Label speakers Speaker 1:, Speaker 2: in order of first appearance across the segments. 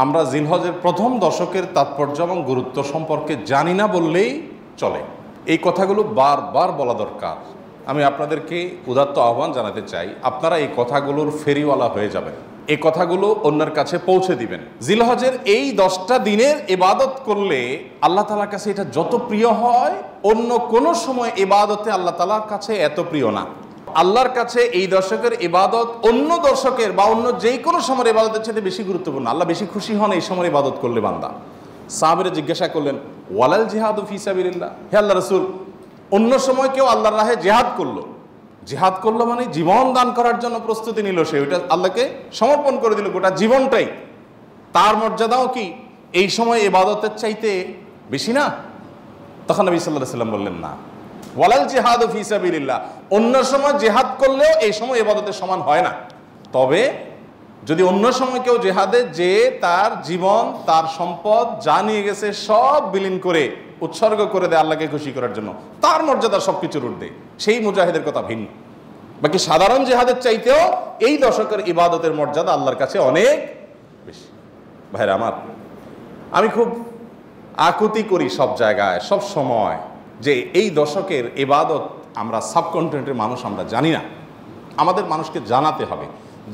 Speaker 1: আমরা জিলহজের প্রথম দশকের তাৎপর্য এবং গুরুত্ব সম্পর্কে জানি না বললেই চলে। এই কথাগুলো বারবার বলা দরকার। আমি আপনাদেরকে উদাত্ত আহ্বান জানাতে চাই, আপনারা এই কথাগুলোর ফেরিওয়ালা হয়ে যাবেন, এই কথাগুলো অন্যের কাছে পৌঁছে দিবেন। জিলহজের এই 10টা দিনের ইবাদত করলে আল্লাহ তাআলার কাছে এটা যত প্রিয় হয়, অন্য কোনো সময় ইবাদতে আল্লাহ তাআলার কাছে এত প্রিয় না। আল্লাহর কাছে এই দশকের ইবাদত অন্য দশকের বা অন্য যে কোনো সময়ের ইবাদতের সাথে বেশি গুরুত্বপূর্ণ। আল্লাহ বেশি খুশি হন এই সময় ইবাদত করলে বান্দা। সাহাবীরা জিজ্ঞাসা করলেন, ওয়ালাল জিহাদু ফি সাবিলিল্লাহ, হে আল্লাহ রাসূল, অন্য সময় কেউ আল্লাহর রাহে জিহাদ করলো মানে জীবন দান করার জন্য প্রস্তুতি নিল, সে ওইটা আল্লাহকে সমর্পণ করে দিল গোটা জীবনটাই, তার মর্যাদাও কি এই সময় ইবাদতের চাইতে বেশি না? তখন নবী সাল্লাল্লাহু আলাইহি ওয়াসাল্লাম বললেন, না, ওয়ালাল জিহাদু ফি সাবিলিল্লাহ, অন্য সময় জিহাদ করলেও এই সময় ইবাদতের সমান হয় না। তবে যদি অন্য সময় কেউ জিহাদে যে তার জীবন তার সম্পদ যা নিয়ে গেছে সব বিলীন করে উৎসর্গ করে দেয় আল্লাহকে খুশি করার জন্য, তার মর্যাদা সবকিছুর ঊর্ধ্বে, সেই মুজাহিদের কথা ভিন্ন। বাকি সাধারণ জিহাদের চাইতেও এই দশকের ইবাদতের মর্যাদা আল্লাহর কাছে অনেক বেশি। ভাইরা আমার, আমি খুব আকুতি করি সব জায়গায় সব সময় যে এই দশকের ইবাদত আমরা সাবকন্টিনেন্টের মানুষ আমরা জানি না। আমাদের মানুষকে জানাতে হবে,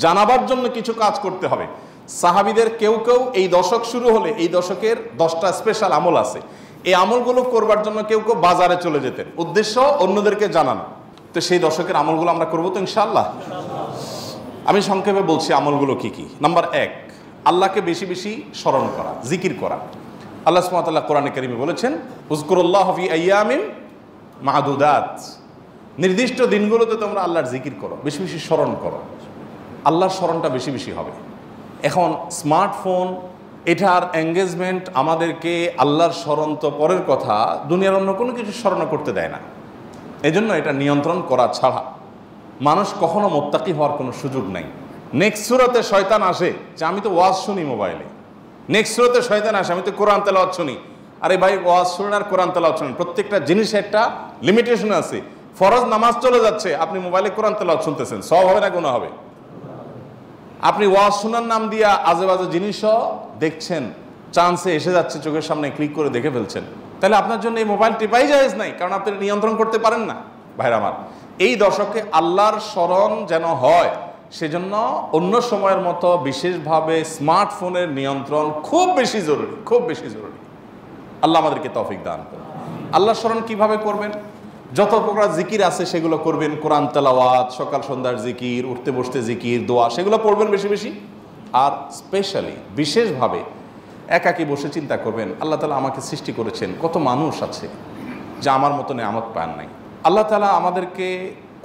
Speaker 1: জানাবার জন্য কিছু কাজ করতে হবে। সাহাবীদের কেউ কেউ এই দশক শুরু হলে এই দশকের 10টা স্পেশাল আমল আছে, এই আমলগুলো করবার জন্য কেউ কেউ বাজারে চলে যেতেন, উদ্দেশ্য অন্যদেরকে জানানো। তো সেই দশকের আমলগুলো আমরা করবো তো ইনশাআল্লাহ। আমি সংক্ষেপে বলছি আমলগুলো কি কি। নাম্বার 1, আল্লাহকে বেশি বেশি স্মরণ করা, জিকির করা। আল্লাহ সুবহানাহু ওয়া তাআলা কোরআনে কারীমে বলেছেন, উযকুরুল্লাহ ফি আইয়ামিন মা'দুদাত, নির্দিষ্ট দিনগুলোতে তোমরা আল্লাহর জিকির করো, বেশি বেশি স্মরণ করো, আল্লাহর স্মরণটা বেশি বেশি হবে। এখন স্মার্টফোন, এটার এঙ্গেজমেন্ট আমাদেরকে আল্লাহর স্মরণ তো পরের কথা, দুনিয়ার অন্য কোনো কিছু স্মরণ করতে দেয় না। এজন্য এটা নিয়ন্ত্রণ করা ছাড়া মানুষ কখনো মুত্তাকি হওয়ার কোনো সুযোগ নাই। নেক্সট সূরাতে শয়তান আসে যে আমি তো ওয়াজ শুনি মোবাইলে, নেক্সট সূরাতে শয়তান আসে আমি তো কোরআন তেলাওয়াত শুনি। আরে ভাই, ওয়াজ শুনেন আর কোরআন তেলাওয়াত শুনেন, প্রত্যেকটা জিনিসের একটা লিমিটেশন আছে। ফরজ নামাজ চলে যাচ্ছে, আপনি মোবাইলে কোরআন তেলাওয়াত শুনতেছেন, সব হবে না গুনাহ হবে। আপনি ওয়াজ শোনার নাম দিয়া আজে বাজে জিনিসও দেখছেন, চান্সে এসে যাচ্ছে চোখের সামনে, ক্লিক করে দেখে ফেলছেন, তাহলে আপনার জন্য এই মোবাইল টিপাই জায়েজ নাই, কারণ আপনি নিয়ন্ত্রণ করতে পারেন না। ভাইরা আমার, এই দশকে আল্লাহর স্মরণ যেন হয়, সেজন্য অন্য সময়ের মতো বিশেষভাবে স্মার্টফোনের নিয়ন্ত্রণ খুব বেশি জরুরি, খুব বেশি জরুরি। আল্লাহ আমাদেরকে তৌফিক দান করুন। আল্লাহর স্মরণ কিভাবে করবেন? যত প্রকার জিকির আছে সেগুলো করবেন, কোরআন তেলাওয়াত, সকাল সন্ধ্যার জিকির, উঠতে বসতে জিকির, দোয়া, সেগুলো পড়বেন বেশি বেশি। আর স্পেশালি বিশেষভাবে একাকী বসে চিন্তা করবেন, আল্লাহ তাআলা আমাকে সৃষ্টি করেছেন, কত মানুষ আছে যা আমার মতো নেয়ামত পান নাই, আল্লাহ তাআলা আমাদেরকে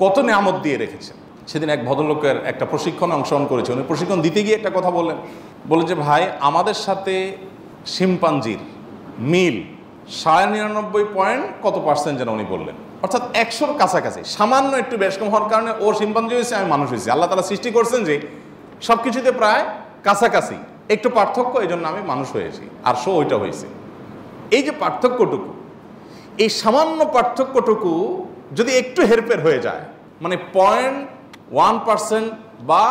Speaker 1: কত নেয়ামত দিয়ে রেখেছেন। সেদিন এক ভদ্রলোকের একটা প্রশিক্ষণে অংশগ্রহণ করেছে, উনি প্রশিক্ষণ দিতে গিয়ে একটা কথা বললেন যে ভাই, আমাদের সাথে শিম্পাঞ্জির মিল 99.9 কত পার্সেন্ট যেন উনি বললেন, অর্থাৎ 100-র কাছাকাছি, সামান্য একটু বেশ কম হওয়ার কারণে ও শিম্পাঞ্জি হয়েছে, আমি মানুষ হয়েছি। আল্লাহ তাআলা সৃষ্টি করছেন যে সব কিছুতে প্রায় কাছাকাছি, একটু পার্থক্য, এই জন্য আমি মানুষ হয়েছি, আর সো ওইটা হয়েছে। এই যে পার্থক্যটুকু, এই সামান্য পার্থক্যটুকু যদি একটু হেরফের হয়ে যায়, মানে 0.1% বা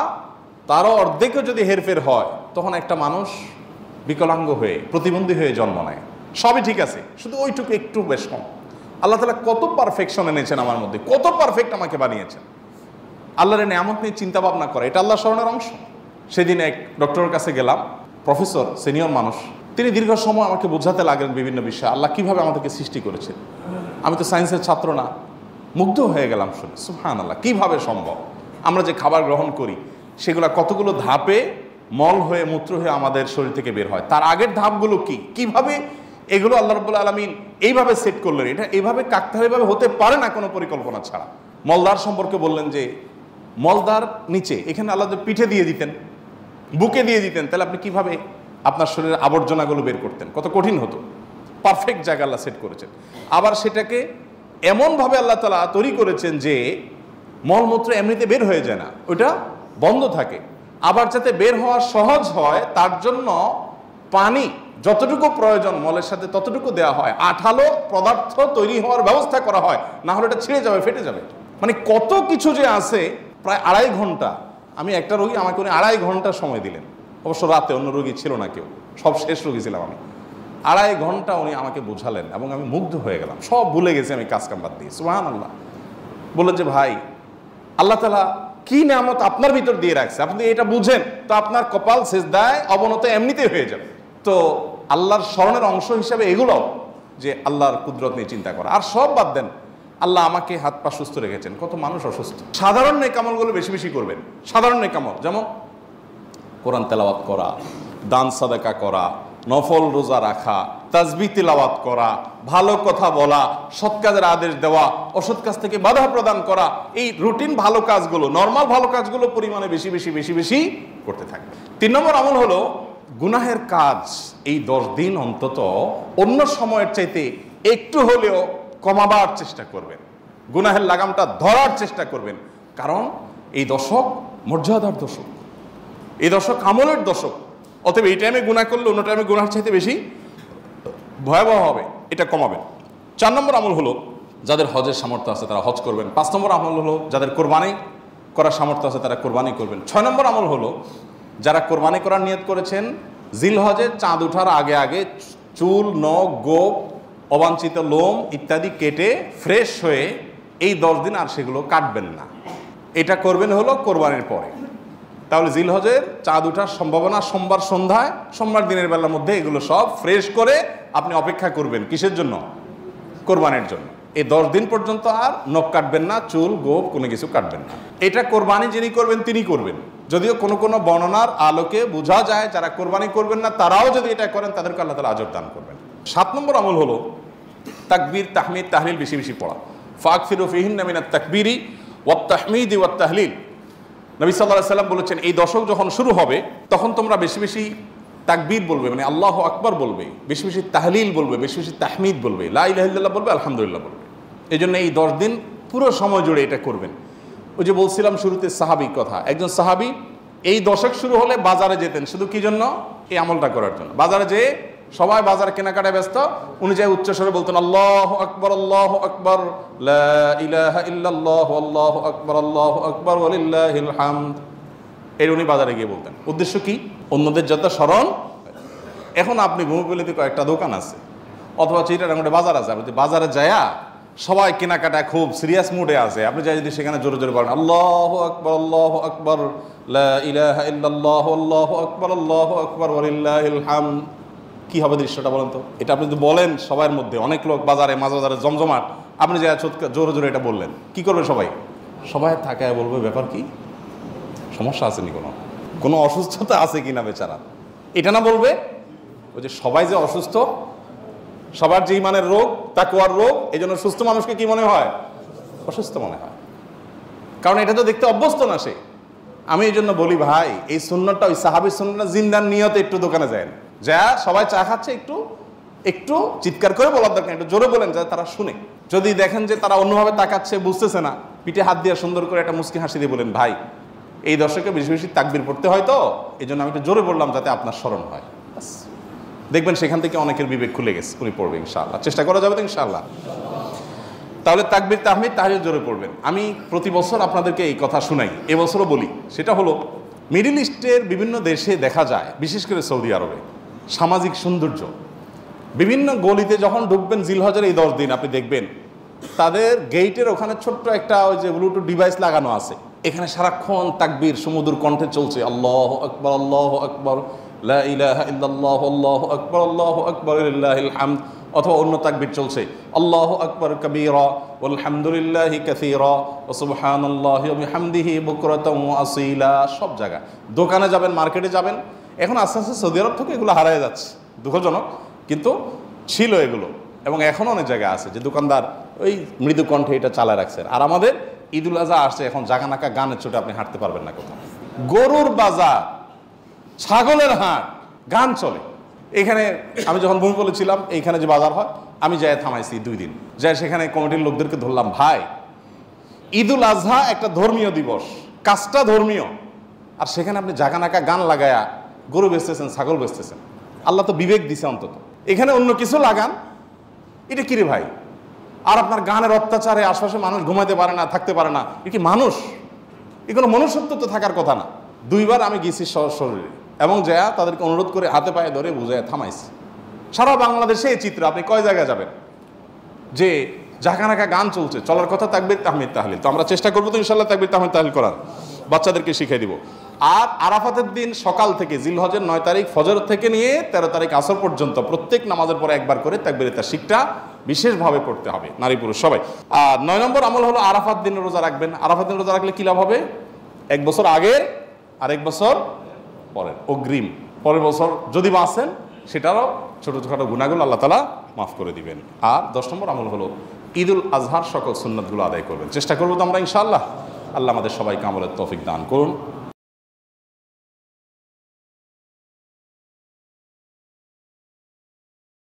Speaker 1: তারও অর্ধেকও যদি হেরফের হয়, তখন একটা মানুষ বিকলাঙ্গ হয়ে, প্রতিবন্ধী হয়ে জন্ম নেয়। সবই ঠিক আছে, শুধু ওইটুকু একটু বেশ কম। আল্লাহ তাআলা কত পারফেকশন এনেছেন আমার মধ্যে, কত পারফেক্ট আমাকে বানিয়েছেন। আল্লাহর নেয়ামত নিয়ে চিন্তা ভাবনা করে, এটা আল্লাহর স্মরণের অংশ। সেদিন এক ডক্টরের কাছে গেলাম, প্রফেসর, সিনিয়র মানুষ, তিনি দীর্ঘ সময় আমাকে বোঝাতে লাগলেন বিভিন্ন বিষয়, আল্লাহ কিভাবে আমাদেরকে সৃষ্টি করেছেন। আমি তো সায়েন্সের ছাত্র না, মুগ্ধ হয়ে গেলাম শুনে, সুবহানাল্লাহ, কিভাবে সম্ভব? আমরা যে খাবার গ্রহণ করি সেগুলো কতগুলো ধাপে মল হয়ে, মূত্র হয়ে আমাদের শরীর থেকে বের হয়, তার আগের ধাপগুলো কি, কিভাবে এগুলো আল্লাহ রাব্বুল আলামিন এইভাবে সেট করলেন। এটা এইভাবে কাকতালীয়ভাবে হতে পারে না কোনো পরিকল্পনা ছাড়া। মলদার সম্পর্কে বললেন যে মলদার নিচে, এখানে আল্লাহ পিঠে দিয়ে দিতেন, বুকে দিয়ে দিতেন, তাহলে আপনি কিভাবে আপনার শরীরের আবর্জনাগুলো বের করতেন? কত কঠিন হতো। পারফেক্ট জায়গা আল্লাহ সেট করেছেন। আবার সেটাকে এমনভাবে আল্লাহ তাআলা তৈরি করেছেন যে মলমূত্র এমনিতে বের হয়ে যায় না, ওটা বন্ধ থাকে। আবার যাতে বের হওয়া সহজ হয় তার জন্য পানি যতটুকু প্রয়োজন মলের সাথে ততটুকু দেওয়া হয়, আঠালো পদার্থ তৈরি হওয়ার ব্যবস্থা করা হয়, না হলে এটা ছিঁড়ে যাবে, ফেটে যাবে। মানে কত কিছু যে আছে। প্রায় 2.5 ঘন্টা, আমি একটা রোগী, আমাকে উনি 2.5 ঘন্টা সময় দিলেন। অবশ্য রাতে, অন্য রোগী ছিল না কেউ, সব শেষ রোগী ছিলাম আমি। 2.5 ঘন্টা উনি আমাকে বোঝালেন এবং আমি মুগ্ধ হয়ে গেলাম, সব ভুলে গেছি আমি কাজ কাম বাদ দিয়ে। সুবহানাল্লাহ। বললেন যে ভাই, আল্লাহ তাআলা কি নিয়ামত আপনার ভিতর দিয়ে রাখছে, আপনি এটা বুঝেন তো আপনার কপাল সিজদায় অবনত এমনিতেই হয়ে যাবে। তো আল্লাহর স্মরণের অংশ হিসাবে এগুলো, যে আল্লাহর কুদরত নিয়ে চিন্তা করা। আর সব বাদ দেন, আল্লাহ আমাকে হাত পা সুস্থ রেখেছেন, কত মানুষ অসুস্থ। সাধারণ নেকামলগুলো বেশি বেশি করবেন। সাধারণ নেকামল যেমন কোরআন তেলাওয়াত করা, দান সাদাকা করা, নফল রোজা রাখা, তাসবিহ তিলাওয়াত করা, ভালো কথা বলা, সৎ কাজের আদেশ দেওয়া, অসৎ কাজ থেকে বাধা প্রদান করা, এই রুটিন ভালো কাজগুলো, নর্মাল ভালো কাজগুলো পরিমাণে বেশি বেশি বেশি বেশি করতে থাকবে। 3 নম্বর আমল হলো গুনাহের কাজ এই 10 দিন অন্তত অন্য সময়ের চাইতে একটু হলেও কমাবার চেষ্টা করবেন, গুনাহের লাগামটা ধরার চেষ্টা করবেন। কারণ এই দশক মর্যাদার দশক, এই দশক আমলের দশক। অতএব এই টাইমে গুনাহ করলে অন্য টাইমে গুনাহের চাইতে বেশি ভয়াবহ হবে, এটা কমাবেন। 4 নম্বর আমল হলো যাদের হজের সামর্থ্য আছে তারা হজ করবেন। 5 নম্বর আমল হলো যাদের কোরবানি করার সামর্থ্য আছে তারা কোরবানি করবেন। 6 নম্বর আমল হলো যারা কোরবানি করার নিয়ত করেছেন জিলহজের চাঁদ ওঠার আগে আগে চুল, নখ, গোপ, অবাঞ্ছিত লোম ইত্যাদি কেটে ফ্রেশ হয়ে এই 10 দিন আর সেগুলো কাটবেন না। এটা করবেন হলো কোরবানির পরে। তাহলে জিলহজের চাঁদ ওঠার সম্ভাবনা সোমবার সন্ধ্যায়, সোমবার দিনের বেলার মধ্যে এগুলো সব ফ্রেশ করে আপনি অপেক্ষা করবেন। কিসের জন্য? কোরবানির জন্য। এই 10 দিন পর্যন্ত আর নখ কাটবেন না, চুল, গোপ কোনো কিছু কাটবেন না। এটা কোরবানি যিনি করবেন তিনি করবেন। যদিও কোনো কোনো বর্ণনার আলোকে বোঝা যায় যারা কোরবানি করবেন না তারাও যদি এটা করেন তাদেরকে আল্লাহ তাআলা আজর দান করবেন। 7 নম্বর আমল হলো তাকবীর, তাহমিদ, তাহলিল বেশি বেশি পড়া। ফাকফিরু ফিহিন্না মিনাত তাকবীরি ওয়াত তাহমিদি ওয়াত তাহলিল। নবী সাল্লাল্লাহু আলাইহি ওয়াসাল্লাম বলেছেন এই দশক যখন শুরু হবে তখন তোমরা বেশি বেশি তাকবীর বলবে, মানে আল্লাহু আকবার বলবে, বেশি বেশি তাহলিল বলবে, বেশি বেশি তাহমিদ বলবে, লা ইলাহা ইল্লাল্লাহ বলবে, আলহামদুলিল্লাহ বলবে। এই জন্য এই 10 দিন পুরো সময় জুড়ে এটা করবেন। ওই যে বলছিলাম শুরুতে সাহাবীর কথা, একজন সাহাবী এই দশক শুরু হলে বাজারে যেতেন, শুধু কি জন্য? এই আমলটা করার জন্য। বাজারে যেয়ে সবাই বাজার কেনাকাটায় ব্যস্ত, উনি যাই উচ্চস্বরে বলতেন আল্লাহু আকবার, আল্লাহু আকবার, লা ইলাহা ইল্লাল্লাহ, আল্লাহু আকবার, আল্লাহু আকবার, ওয়ালিল্লাহিল হামদ। এর উনি বাজারে গিয়ে বলতেন। উদ্দেশ্য কি? অন্যদের যত স্মরণ। এখন আপনি ভূমিপল্লিতে কয়েকটা দোকান আছে অথবা চিটাগাঙ্গে বাজার আছে, আপনি বাজারে যায়া সবাই কেনাকাটায় খুব সিরিয়াস মুডে আছে, আপনি যাই যদি সেখানে জোরে জোরে বলেন আল্লাহু আকবার, আল্লাহু আকবার, লা ইলাহা ইল্লাল্লাহ, আল্লাহু আকবার, আল্লাহু আকবার, ওয়ালিল্লাহিল হামদ, কি হবে দৃশ্যটা বলেন তো? এটা আপনি যদি বলেন সবার মধ্যে, অনেক লোক বাজারে, মাঝ বাজারে জমজমাট, আপনি যা জোরে জোরে এটা বললেন, কি করবে সবাই? সবাই তাকায় বলবে ব্যাপার কি, সমস্যা আছে নি, কোনো অসুস্থতা আছে কিনা বেচারা, এটা না বলবে। ওই যে সবাই যে অসুস্থ, সবার যে ইমানের রোগ, তাকওয়ার রোগ, এই জন্য সুস্থ মানুষকে কি মনে হয়? অসুস্থ মনে হয়, কারণ এটা তো দেখতে অভ্যস্ত না সে। আমি এই জন্য বলি ভাই, এই সুন্নতটা, ওই সাহাবীর সুন্নতটা জিন্দার নিয়তে একটু দোকানে যায়, যা সবাই চা খাচ্ছে একটু একটু চিৎকার করে বলার দরকার, একটু জোরে বলেন যাতে তারা শুনে। যদি দেখেন যে তারা অন্যভাবে তাকাচ্ছে, বুঝতেছে না, পিঠে হাত দিয়ে সুন্দর করে একটা মুস্কি হাসি দিয়ে বলেন ভাই এই দর্শকে বেশি বেশি তাকবীর পড়তে হয়, তো এই জন্য আমি একটু জোরে বললাম যাতে আপনার স্মরণ হয়। দেখবেন সেখান থেকে অনেকের বিবেক খুলে গেছে, উনি পড়বে ইনশাআল্লাহ। চেষ্টা করা যাবে তো ইনশাআল্লাহ। তাহলে তাকবীর, তাহমিদ, তাহলিল জোরে পড়বেন। আমি প্রতি বছর আপনাদেরকে এই কথা শুনাই, এবছরও বলি। সেটা হলো মিডল ইস্টের বিভিন্ন দেশে দেখা যায়, বিশেষ করে সৌদি আরবে, সামাজিক সৌন্দর্য। বিভিন্ন গলিতে যখন ঢুকবেন জিলহজের এই 10 দিন আপনি দেখবেন তাদের গেইটের ওখানে ছোট্ট একটা ওই যে ব্লুটুথ ডিভাইস লাগানো আছে, এখানে সারাক্ষণ তাকবীর সুমধুর কণ্ঠে চলছে, আল্লাহু আকবার, আল্লাহু আকবার, লা ইলাহা ইল্লাল্লাহ, আল্লাহু আকবার, আল্লাহু আকবার, লিল্লাহিল হামদ। অথবা অন্য তাকবীর চলছে, আল্লাহু আকবার কাবীরা ওয়ালহামদুলিল্লাহি কাসীরা ওয়া সুবহানাল্লাহি ওয়া বিহামদিহি বুকরাতাও ওয়া আসীলা। সব জায়গায়, দোকানে যাবেন, মার্কেটে যাবেন, এখন আস্তে আস্তে সৌদি আরব থেকে এগুলো হারিয়ে যাচ্ছে, দুঃখজনক, কিন্তু ছিল এগুলো। এবং এখনও অনেক জায়গায় আছে যে দোকানদার ওই মৃদু কণ্ঠে এটা চালায় রাখছে। আর আমাদের ঈদুল আজহা আসছে, এখন জাগানাকা গানের চোটে আপনি হাঁটতে পারবেন না কোথাও। গরুর বাজার, ছাগলের হাট, গান চলে। এখানে আমি যখন ভূমিপল্লী ছিলাম, এইখানে যে বাজার হয়, আমি যাই থামাইছি 2 দিন, যাই সেখানে কমিটির লোকদেরকে ধরলাম, ভাই ঈদুল আজহা একটা ধর্মীয় দিবস, কাজটা ধর্মীয়, আর সেখানে আপনি জাগানাকা গান লাগায়া গরু বেচতেছেন, ছাগল বেচতেছেন। আল্লাহ তো বিবেক দিছে অন্তত, এখানে অন্য কিছু লাগান, এটা কিরে ভাই? আর আপনার গানের অত্যাচারে আশপাশে মানুষ ঘুমাইতে পারে না, থাকতে পারে না, এ কি মানুষ? এ কোনো মনুষ্যত্ব তো থাকার কথা না। 2 বার আমি গেছি শরীরে, এবং যা তাদেরকে অনুরোধ করে হাতে পায়ে ধরে বুঝায় থামাইছে। সারা বাংলাদেশে এই চিত্র, আপনি কয় জায়গায় যাবেন যে জাকানাকা গান চলছে, চলার কথা তাকবীর তাহমিদ তাহলিল। তো আমরা চেষ্টা করবো তো ইনশাল্লাহ তাকবীর তাহমিদ তাহলিল করার, বাচ্চাদেরকে শিখিয়ে দিব। আর আরাফাতের দিন সকাল থেকে, জিলহজের 9 তারিখ ফজর থেকে নিয়ে 13 তারিখ আসর পর্যন্ত প্রত্যেক নামাজের পরে একবার করে তাকবীরে তাশরিকটা বিশেষভাবে পড়তে হবে, নারী পুরুষ সবাই। আর 9 নম্বর আমল হলো আরাফাত দিন রোজা রাখবেন। আরাফাত দিন রোজা রাখলে কী লাভ হবে? 1 বছর আগের আর 1 বছর পরের অগ্রিম, পরের বছর যদি বাঁচেন সেটারও ছোটোখাটো গুনাহগুলো আল্লাহ তাআলা মাফ করে দিবেন। আর 10 নম্বর আমল হলো ঈদুল আজহার সকল সুন্নতগুলো আদায় করবেন। চেষ্টা করবো তো আমরা ইনশাআল্লাহ। আল্লাহ আমাদের সবাইকে আমলের তৌফিক দান করুন।